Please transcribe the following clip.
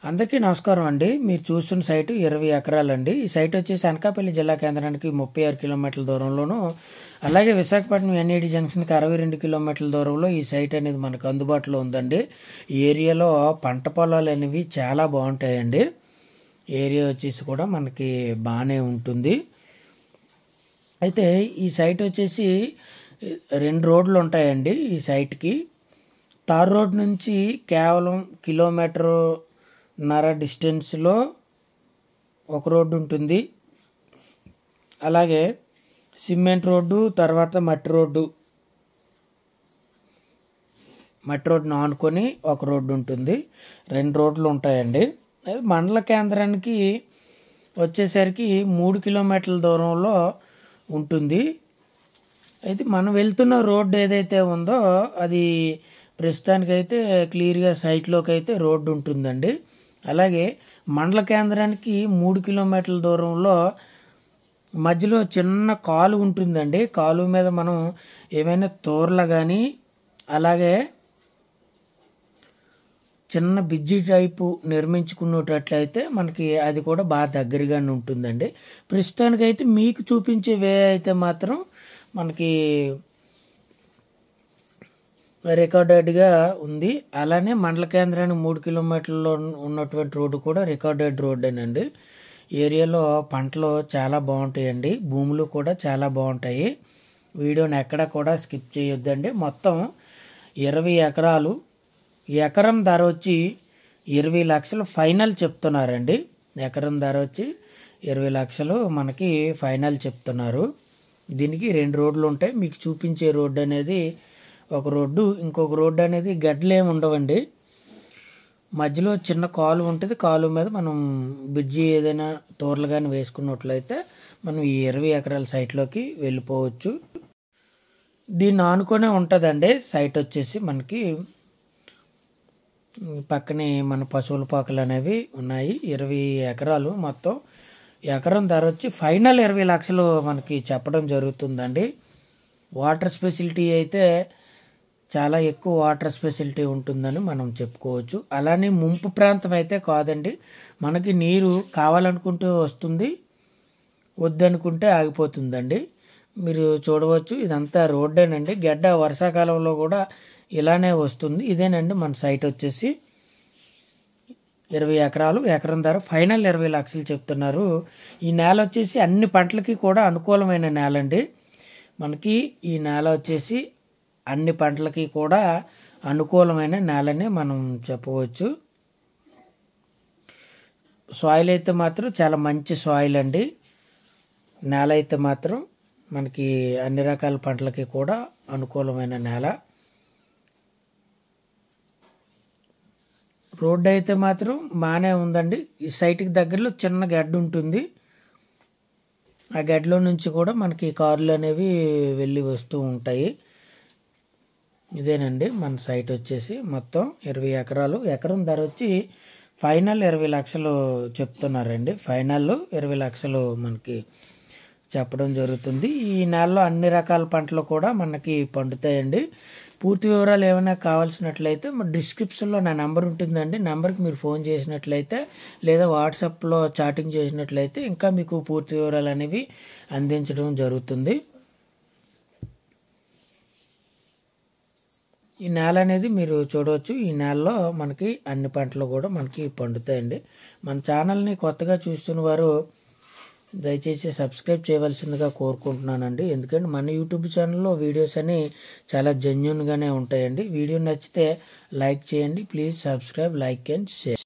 అందరికీ నమస్కారం అండి. మీరు చూస్తున్న సైటు 20 ఎకరాలండి. ఈ సైట్ వచ్చేసి అనకాపల్లి జిల్లా కేంద్రానికి 36 కిలోమీటర్ల దూరంలోను, అలాగే విశాఖపట్నం ఎన్ఏడి జంక్షన్కి 62 కిలోమీటర్ల దూరంలో ఈ సైట్ అనేది మనకు అందుబాటులో ఉందండి. ఈ ఏరియాలో పంట పొలాలు అనేవి చాలా బాగుంటాయండి. ఏరియా వచ్చేసి కూడా మనకి బాగానే ఉంటుంది. అయితే ఈ సైట్ వచ్చేసి 2 రోడ్లు ఉంటాయండి. ఈ సైట్కి తార్ రోడ్ నుంచి కేవలం కిలోమీటరున్నర డిస్టెన్స్లో ఒక రోడ్డు ఉంటుంది. అలాగే సిమెంట్ రోడ్డు, తర్వాత మట్టి రోడ్డును ఆనుకొని ఒక రోడ్డు ఉంటుంది. 2 రోడ్లు ఉంటాయండి. మండల కేంద్రానికి వచ్చేసరికి 3 కిలోమీటర్ల దూరంలో ఉంటుంది. అయితే మనం వెళ్తున్న రోడ్డు ఏదైతే ఉందో అది ప్రస్తుతానికైతే క్లియర్గా సైట్లోకి అయితే రోడ్డు ఉంటుందండి. అలాగే మండల కేంద్రానికి 3 కిలోమీటర్ల దూరంలో మధ్యలో చిన్న కాలువ ఉంటుందండి. కాలువ మీద మనం ఏమైనా తోర్ల కానీ అలాగే చిన్న బ్రిడ్జి టైపు నిర్మించుకున్నట్లయితే మనకి అది కూడా బాగా దగ్గరగానే ఉంటుందండి. ప్రస్తుతానికైతే మీకు చూపించే వే అయితే మాత్రం మనకి రికార్డెడ్గా ఉంది. అలానే మండల కేంద్రానికి 3 కిలోమీటర్లలో ఉన్నటువంటి రోడ్డు కూడా రికార్డెడ్ రోడ్డేనండి. ఏరియాలో పంటలు చాలా బాగుంటాయండి. భూములు కూడా చాలా బాగుంటాయి. వీడియోని ఎక్కడ కూడా స్కిప్ చేయొద్దండి. మొత్తం 20 ఎకరాలు. ఎకరం ధర వచ్చి 20 లక్షలు ఫైనల్ చెప్తున్నారండి. ఎకరం ధర వచ్చి 20 లక్షలు మనకి ఫైనల్ చెప్తున్నారు. దీనికి 2 రోడ్లు ఉంటాయి. మీకు చూపించే రోడ్డు అనేది ఒక రోడ్డు, ఇంకొక రోడ్డు అనేది గడ్డలు ఏమి ఉండవండి. మధ్యలో చిన్న కాలువ ఉంటుంది. కాలువ మీద మనం బ్రిడ్జి ఏదైనా తోర్లు కానీ వేసుకున్నట్లయితే మనం ఈ 20 ఎకరాల సైట్లోకి వెళ్ళిపోవచ్చు. దీన్ని ఆనుకొనే ఉంటుందండి సైట్ వచ్చేసి. మనకి పక్కనే మన పశువుల పాకలు అనేవి ఉన్నాయి. 20 ఎకరాలు మొత్తం. ఎకరం ధర వచ్చి ఫైనల్ 20 లక్షలు మనకి చెప్పడం జరుగుతుందండి. వాటర్ ఫెసిలిటీ అయితే చాలా ఎక్కువ వాటర్ ఫెసిలిటీ ఉంటుందని మనం చెప్పుకోవచ్చు. అలానే ముంపు ప్రాంతం అయితే కాదండి. మనకి నీరు కావాలనుకుంటే వస్తుంది, వద్దనుకుంటే ఆగిపోతుందండి. మీరు చూడవచ్చు ఇదంతా రోడ్డేనండి. గడ్డ వర్షాకాలంలో కూడా ఇలానే వస్తుంది. ఇదేనండి మన సైట్ వచ్చేసి 20 ఎకరాలు. ఎకరం ధర ఫైనల్ 20 లక్షలు చెప్తున్నారు. ఈ నేల వచ్చేసి అన్ని పంటలకి కూడా అనుకూలమైన నేల అండి. మనకి ఈ నేల వచ్చేసి అన్ని పంటలకి కూడా అనుకూలమైన నేలని మనం చెప్పవచ్చు. సాయిల్ అయితే మాత్రం చాలా మంచి సాయిల్ అండి. నేల అయితే మాత్రం మనకి అన్ని రకాల పంటలకి కూడా అనుకూలమైన నేల. రోడ్డు అయితే మాత్రం బాగానే ఉందండి. ఈ సైట్కి దగ్గరలో చిన్న గడ్డ ఉంటుంది. ఆ గడ్డలో నుంచి కూడా మనకి కార్లు అనేవి వెళ్ళి వస్తూ ఉంటాయి. ఇదేనండి మన సైట్ వచ్చేసి మొత్తం 20 ఎకరాలు. ఎకరం ధర వచ్చి ఫైనల్ 20 లక్షలు చెప్తున్నారండి. ఫైనల్ 20 లక్షలు మనకి చెప్పడం జరుగుతుంది. ఈ నెలలో అన్ని రకాల పంటలు కూడా మనకి పండుతాయండి. పూర్తి వివరాలు ఏమైనా కావాల్సినట్లయితే డిస్క్రిప్షన్లో నా నెంబర్ ఉంటుందండి. నెంబర్కి మీరు ఫోన్ చేసినట్లయితే లేదా వాట్సాప్లో చాటింగ్ చేసినట్లయితే ఇంకా మీకు పూర్తి వివరాలు అనేవి అందించడం జరుగుతుంది. ఈ నేల అనేది మీరు చూడవచ్చు. ఈ నేలలో మనకి అన్ని పంటలు కూడా మనకి పండుతాయండి. మన ఛానల్ని కొత్తగా చూస్తున్న వారు దయచేసి సబ్స్క్రైబ్ చేయవలసిందిగా కోరుకుంటున్నానండి. ఎందుకంటే మన యూట్యూబ్ ఛానల్లో వీడియోస్ అని చాలా జెన్యూన్గానే ఉంటాయండి. వీడియో నచ్చితే లైక్ చేయండి. Please subscribe, like and share.